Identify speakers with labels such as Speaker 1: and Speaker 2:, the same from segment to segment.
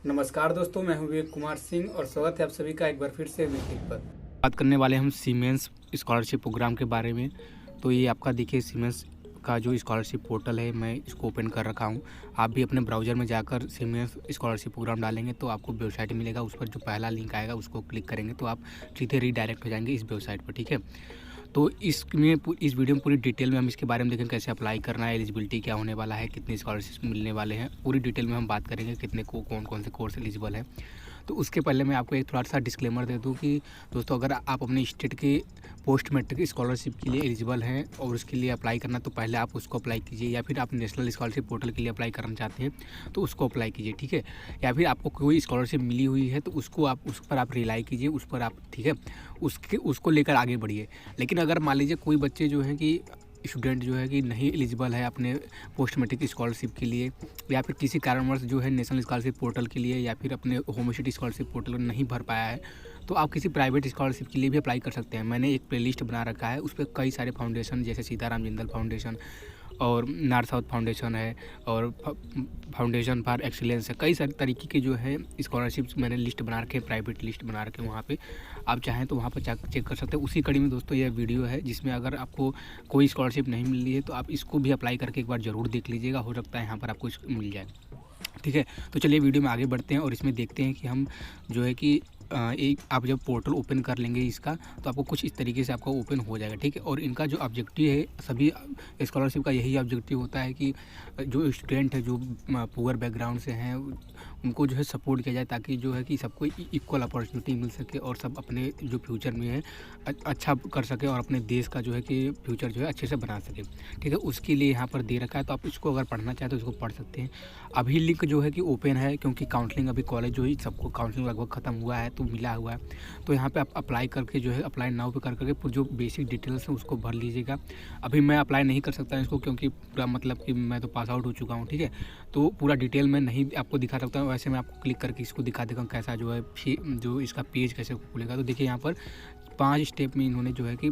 Speaker 1: नमस्कार दोस्तों, मैं हूं विवेक कुमार सिंह और स्वागत है आप सभी का एक बार फिर से वीक्लिक पर।
Speaker 2: बात करने वाले हम सीमेंस स्कॉलरशिप प्रोग्राम के बारे में। तो ये आपका देखिए सीमेंस का जो स्कॉलरशिप पोर्टल है, मैं इसको ओपन कर रखा हूँ। आप भी अपने ब्राउज़र में जाकर सीमेंस स्कॉलरशिप प्रोग्राम डालेंगे तो आपको वेबसाइट मिलेगा। उस पर जो पहला लिंक आएगा उसको क्लिक करेंगे तो आप सीधे रीडायरेक्ट हो जाएंगे इस वेबसाइट पर। ठीक है, तो इस वीडियो में पूरी डिटेल में हम इसके बारे में देखेंगे, कैसे अप्लाई करना है, एलिजिबिलिटी क्या होने वाला है, कितने स्कॉलरशिप मिलने वाले हैं, पूरी डिटेल में हम बात करेंगे, कितने को कौन कौन से कोर्स एलिजिबल है। तो उसके पहले मैं आपको एक थोड़ा सा डिस्क्लेमर दे दूं कि दोस्तों, अगर आप अपने स्टेट के पोस्ट मैट्रिक स्कॉलरशिप के लिए एलिजिबल हैं और उसके लिए अप्लाई करना, तो पहले आप उसको अप्लाई कीजिए। या फिर आप नेशनल स्कॉलरशिप पोर्टल के लिए अप्लाई करना चाहते हैं तो उसको अप्लाई कीजिए। ठीक है, या फिर आपको कोई स्कॉलरशिप मिली हुई है तो उसको आप उस पर आप रिलाई कीजिए, उस पर आप, ठीक है, उसको लेकर आगे बढ़िए। लेकिन अगर मान लीजिए कोई बच्चे जो हैं कि स्टूडेंट जो है कि नहीं एलिजिबल है अपने पोस्ट मैट्रिक स्कॉलरशिप के लिए, या फिर किसी कारणवश जो है नेशनल स्कॉलरशिप पोर्टल के लिए या फिर अपने होम स्टेट स्कॉलरशिप पोर्टल नहीं भर पाया है, तो आप किसी प्राइवेट स्कॉलरशिप के लिए भी अप्लाई कर सकते हैं। मैंने एक प्लेलिस्ट बना रखा है, उस पर कई सारे फाउंडेशन जैसे सीताराम जिंदल फाउंडेशन और नॉर्थ साउथ फाउंडेशन है और फाउंडेशन फॉर एक्सीलेंस है, कई सारे तरीके के जो है स्कॉलरशिप्स मैंने लिस्ट बना रखे, प्राइवेट लिस्ट बना रखे। वहाँ पे आप चाहें तो वहाँ पर चेक कर सकते हैं। उसी कड़ी में दोस्तों यह वीडियो है जिसमें अगर आपको कोई स्कॉलरशिप नहीं मिल रही है तो आप इसको भी अप्लाई करके एक बार ज़रूर देख लीजिएगा, हो सकता है यहाँ पर आपको मिल जाए। ठीक है, तो चलिए वीडियो में आगे बढ़ते हैं और इसमें देखते हैं कि हम जो है कि एक आप जब पोर्टल ओपन कर लेंगे इसका, तो आपको कुछ इस तरीके से आपका ओपन हो जाएगा। ठीक है, और इनका जो ऑब्जेक्टिव है, सभी स्कॉलरशिप का यही ऑब्जेक्टिव होता है कि जो स्टूडेंट है जो पुअर बैकग्राउंड से हैं उनको जो है सपोर्ट किया जाए, ताकि जो है कि सबको इक्वल अपॉर्चुनिटी मिल सके और सब अपने जो फ्यूचर में है अच्छा कर सके और अपने देश का जो है कि फ्यूचर जो है अच्छे से बना सके। ठीक है, उसके लिए यहाँ पर दे रखा है, तो आप इसको अगर पढ़ना चाहें तो इसको पढ़ सकते हैं। अभी लिंक जो है कि ओपन है, क्योंकि काउंसलिंग अभी कॉलेज जो है सबको काउंसलिंग लगभग ख़त्म हुआ है तो मिला हुआ है। तो यहाँ पे आप अप्लाई करके जो है अप्लाई नाउ पे कर करके जो बेसिक डिटेल्स हैं उसको भर लीजिएगा। अभी मैं अप्लाई नहीं कर सकता इसको, क्योंकि पूरा मतलब कि मैं तो पास आउट हो चुका हूँ। ठीक है, तो पूरा डिटेल में नहीं आपको दिखा सकता हूँ, वैसे मैं आपको क्लिक करके इसको दिखा देगा कैसा जो है जो इसका पेज कैसे खुलेगा। तो देखिए यहाँ पर 5 स्टेप में इन्होंने जो है कि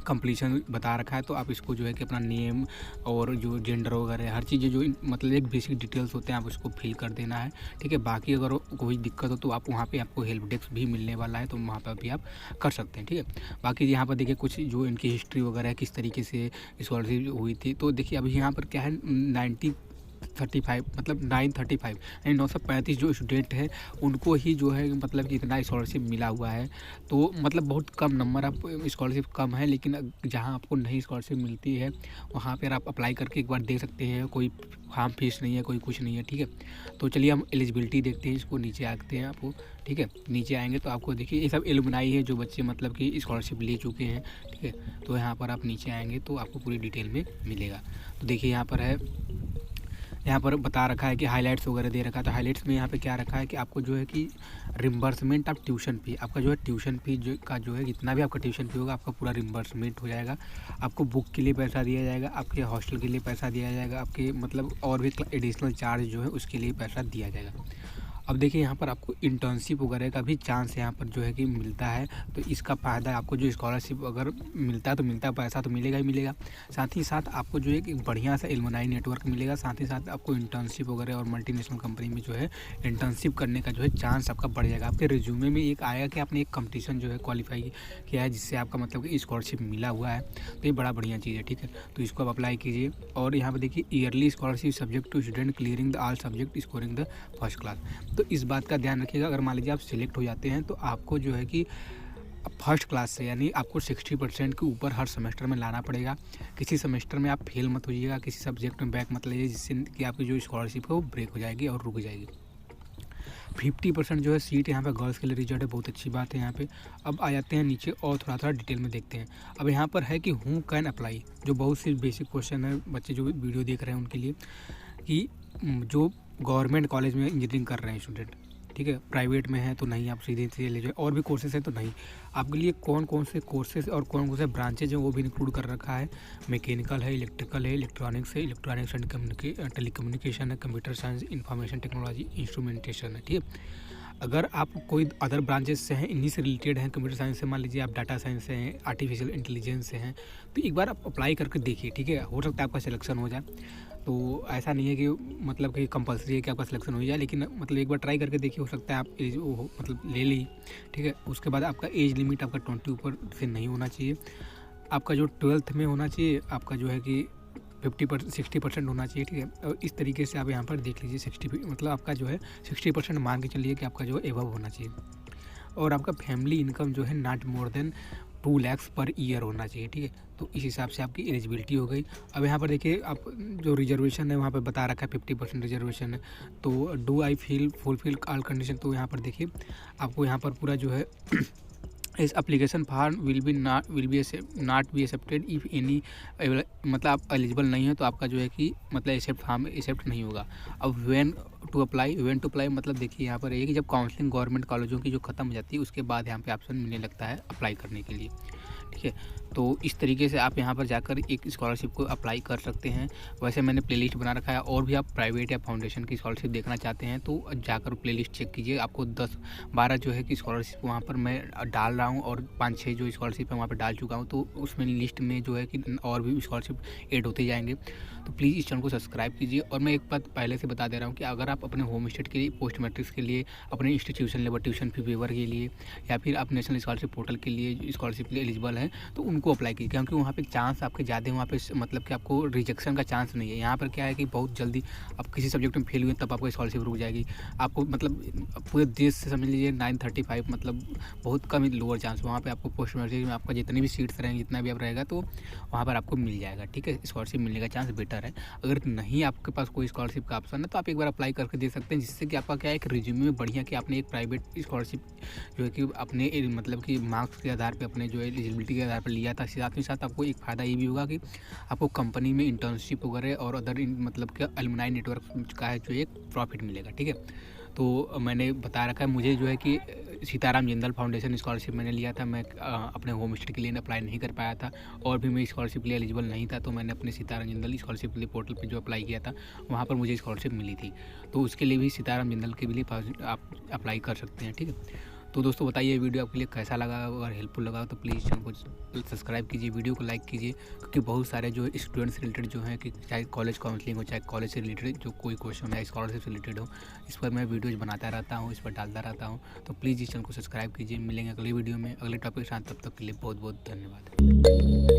Speaker 2: कंप्लीशन बता रखा है। तो आप इसको जो है कि अपना नेम और जो जेंडर वगैरह हर चीज़ें जो मतलब एक बेसिक डिटेल्स होते हैं आप उसको फिल कर देना है। ठीक है, बाकी अगर कोई दिक्कत हो तो आप वहाँ पे आपको हेल्प डेस्क भी मिलने वाला है, तो वहाँ पर भी आप कर सकते हैं। ठीक है, बाकी यहाँ पर देखिए कुछ जो इनकी हिस्ट्री वगैरह किस तरीके से स्कॉलरशिप हुई थी। तो देखिए अभी यहाँ पर क्या है 935 मतलब 935 यानी 935 जो स्टूडेंट है उनको ही जो है मतलब कि इतना स्कॉलरशिप मिला हुआ है। तो मतलब बहुत कम नंबर आप स्कॉलरशिप कम है, लेकिन जहां आपको नहीं स्कॉलरशिप मिलती है वहां पर आप अप्लाई करके एक बार देख सकते हैं। कोई फार्म फीस नहीं है, कोई कुछ नहीं है। ठीक है, तो चलिए हम एलिजिबिलिटी देखते हैं, इसको नीचे आते हैं आपको। ठीक है, नीचे आएंगे तो आपको देखिए ये सब एलुमनाई है जो बच्चे मतलब कि स्कॉलरशिप ले चुके हैं। ठीक है, तो यहाँ पर आप नीचे आएंगे तो आपको पूरी डिटेल में मिलेगा। तो देखिए यहाँ पर है, यहाँ पर बता रखा है कि हाइलाइट्स वगैरह दे रखा है। तो हाइलाइट्स में यहाँ पे क्या रखा है कि आपको जो है कि रिम्बर्समेंट ऑफ ट्यूशन फी, आपका जो है ट्यूशन फी जो है जितना भी आपका ट्यूशन फी होगा आपका पूरा रिम्बर्समेंट हो जाएगा। आपको बुक के लिए पैसा दिया जाएगा, आपके हॉस्टल के लिए पैसा दिया जाएगा, आपके मतलब और भी एडिशनल चार्ज जो है उसके लिए पैसा दिया जाएगा। अब देखिए यहाँ पर आपको इंटर्नशिप वगैरह का भी चांस यहाँ पर जो है कि मिलता है। तो इसका फ़ायदा आपको जो स्कॉलरशिप अगर मिलता है तो मिलता है, पैसा तो मिलेगा ही मिलेगा, साथ ही साथ आपको जो है कि बढ़िया सा एलुमनाई नेटवर्क मिलेगा। साथ ही साथ आपको इंटर्नशिप वगैरह और मल्टीनेशनल कंपनी में जो है इंटर्नशिप करने का जो है चांस आपका बढ़ जाएगा। आपके रिज्यूमे में एक आएगा कि आपने एक कंपटीशन जो है क्वालिफाई किया है जिससे आपका मतलब कि स्कॉलरशिप मिला हुआ है। तो ये बड़ा बढ़िया चीज़ है। ठीक है, तो इसको आप अप्लाई कीजिए। और यहाँ पर देखिए early scholarship subject to student clearing the all subject scoring the first class. तो इस बात का ध्यान रखिएगा, अगर मान लीजिए आप सिलेक्ट हो जाते हैं तो आपको जो है कि फर्स्ट क्लास से यानी आपको 60% के ऊपर हर सेमेस्टर में लाना पड़ेगा। किसी सेमेस्टर में आप फेल मत होइएगा, किसी सब्जेक्ट में बैक मत लीजिए जिससे कि आपकी जो स्कॉलरशिप है वो ब्रेक हो जाएगी और रुक जाएगी। 50% जो है सीट यहाँ पे गर्ल्स के लिए रिजर्व है, बहुत अच्छी बात है यहाँ पे। अब आ जाते हैं नीचे और थोड़ा डिटेल में देखते हैं। अब यहाँ पर है कि हु कैन अप्लाई, जो बहुत सी बेसिक क्वेश्चन है बच्चे जो वीडियो देख रहे हैं उनके लिए, कि जो गवर्नमेंट कॉलेज में इंजीनियरिंग कर रहे हैं स्टूडेंट, ठीक है, प्राइवेट में है तो नहीं, आप सीधे सीधे ले जाए, और भी कोर्सेज हैं तो नहीं, आपके लिए कौन कौन से कोर्सेज और कौन कौन से ब्रांचेज हैं वो भी इंक्लूड कर रखा है। मैकेनिकल है, इलेक्ट्रिकल है, इलेक्ट्रॉनिक्स है, इलेक्ट्रॉनिक्स एंड टेलीकम्युनिकेशन है, computer science, information technology, instrumentation है। ठीक है, अगर आप कोई अदर ब्रांचेस से हैं, इन्हीं से रिलेटेड हैं, कंप्यूटर साइंस से मान लीजिए आप डाटा साइंस से हैं, आर्टिफिशियल इंटेलिजेंस से हैं, तो एक बार आप अप्लाई करके देखिए। ठीक है, हो सकता है आपका सिलेक्शन हो जाए। तो ऐसा नहीं है कि मतलब कि कंपलसरी है कि आपका सिलेक्शन हो जाए, लेकिन मतलब एक बार ट्राई करके देखिए, हो सकता है आप एज मतलब ले ली, ठीक है। उसके बाद आपका एज लिमिट आपका 20 ऊपर से नहीं होना चाहिए। आपका जो 12th में होना चाहिए, आपका जो है कि 60% होना चाहिए, ठीक है। और इस तरीके से आप यहाँ पर देख लीजिए 60 मतलब आपका जो है 60% मान के चलिए कि आपका जो है एबव होना चाहिए। और आपका फैमिली इनकम जो है not more than 2 lakh per year होना चाहिए, ठीक है। तो इस हिसाब से आपकी एलिजिबिलिटी हो गई। अब यहाँ पर देखिए आप जो रिजर्वेशन है वहाँ पर बता रखा है 50% रिजर्वेशन है। तो do I feel fulfil all condition, तो यहाँ पर देखिए आपको यहाँ पर पूरा जो है इस application form will be not be accepted if any, मतलब आप एलिजिबल नहीं है तो आपका जो है कि मतलब एक्सेप्ट नहीं होगा। अब व्हेन टू अप्लाई मतलब देखिए यहाँ पर ये कि जब काउंसलिंग गवर्नमेंट कॉलेजों की जो ख़त्म हो जाती है उसके बाद यहाँ पे ऑप्शन मिलने लगता है अप्लाई करने के लिए, ठीक है। तो इस तरीके से आप यहाँ पर जाकर एक स्कॉलरशिप को अप्लाई कर सकते हैं। वैसे मैंने प्लेलिस्ट बना रखा है, और भी आप प्राइवेट या फाउंडेशन की स्कॉलरशिप देखना चाहते हैं तो जाकर प्लेलिस्ट चेक कीजिए। आपको 10-12 जो है कि स्कॉलरशिप वहाँ पर मैं डाल रहा हूँ, और 5-6 जो स्कॉलरशिप है वहाँ पर डाल चुका हूँ। तो उसमें लिस्ट में जो है कि और भी स्कॉलरशिप ऐड होते जाएंगे। तो प्लीज़ इस चैनल को सब्सक्राइब कीजिए। और मैं एक बात पहले से बता दे रहा हूँ कि अगर आप अपने होम स्टेट के लिए, पोस्ट मैट्रिक्स के लिए, अपने institution level tuition fee waiver के लिए, या फिर आप नेशनल स्कॉलरशिप पोर्टल के लिए स्कॉलरशिप के लिए एलिजिबल हैं तो उनको अप्लाई कीजिए, क्योंकि वहाँ पे चांस आपके ज़्यादा हैं। वहाँ पे मतलब कि आपको रिजेक्शन का चांस नहीं है। यहाँ पर क्या है कि बहुत जल्दी आप किसी सब्जेक्ट में फेल हुए तब आपको स्कॉलरशिप रुक जाएगी। आपको मतलब पूरे देश से समझ लीजिए 935 मतलब बहुत कम ही लोअर चांस। वहाँ पे आपको पोस्ट मैट्रिक में आपका जितने भी सीट्स रहेंगे, जितना भी आप रहेगा तो वहाँ पर आपको मिल जाएगा, ठीक है। स्कॉलरशिप मिलने का चांस बेटर है। अगर नहीं आपके पास कोई स्कॉलरशिप का ऑप्शन है तो आप एक बार अप्लाई करके दे सकते हैं, जिससे कि आपका क्या है एक रिज्यूमे में बढ़िया कि आपने एक प्राइवेट स्कॉलरशिप जो है कि अपने मतलब कि मार्क्स के आधार पे, अपने जो है एलिजिबिलिटी के आधार पर लिया था। साथ ही साथ आपको एक फ़ायदा ये भी होगा कि आपको कंपनी में इंटर्नशिप वगैरह और अदर मतलब कि अलुमनाई नेटवर्क का है जो एक प्रॉफिट मिलेगा, ठीक है। तो मैंने बता रखा है, मुझे जो है कि सीताराम जिंदल फाउंडेशन स्कॉलरशिप मैंने लिया था। मैं अपने होम स्टेट के लिए अप्लाई नहीं कर पाया था, और भी मैं स्कॉलरशिप के लिए एलिजिबल नहीं था, तो मैंने अपने सीताराम जिंदल स्कॉलरशिप के लिए पोर्टल पे जो अप्लाई किया था वहाँ पर मुझे स्कॉलरशिप मिली थी। तो उसके लिए भी सीताराम जिंदल के लिए आप अप्लाई कर सकते हैं, ठीक है। तो दोस्तों बताइए वीडियो आपके लिए कैसा लगा, अगर हेल्पफुल लगा तो प्लीज़ चैनल को सब्सक्राइब कीजिए, वीडियो को लाइक कीजिए, क्योंकि बहुत सारे जो स्टूडेंट्स रिलेटेड जो हैं कि चाहे कॉलेज काउंसलिंग हो, चाहे कॉलेज से रिलेटेड जो कोई क्वेश्चन है, स्कॉलरशिप से रिलेटेड हो, इस पर मैं वीडियोज़ बनाता रहता हूँ, इस पर डालता रहता हूँ। तो प्लीज़ इस चैनल को सब्सक्राइब कीजिए। मिलेंगे अगली वीडियो में अगले टॉपिक के साथ, तब तक के लिए बहुत बहुत धन्यवाद।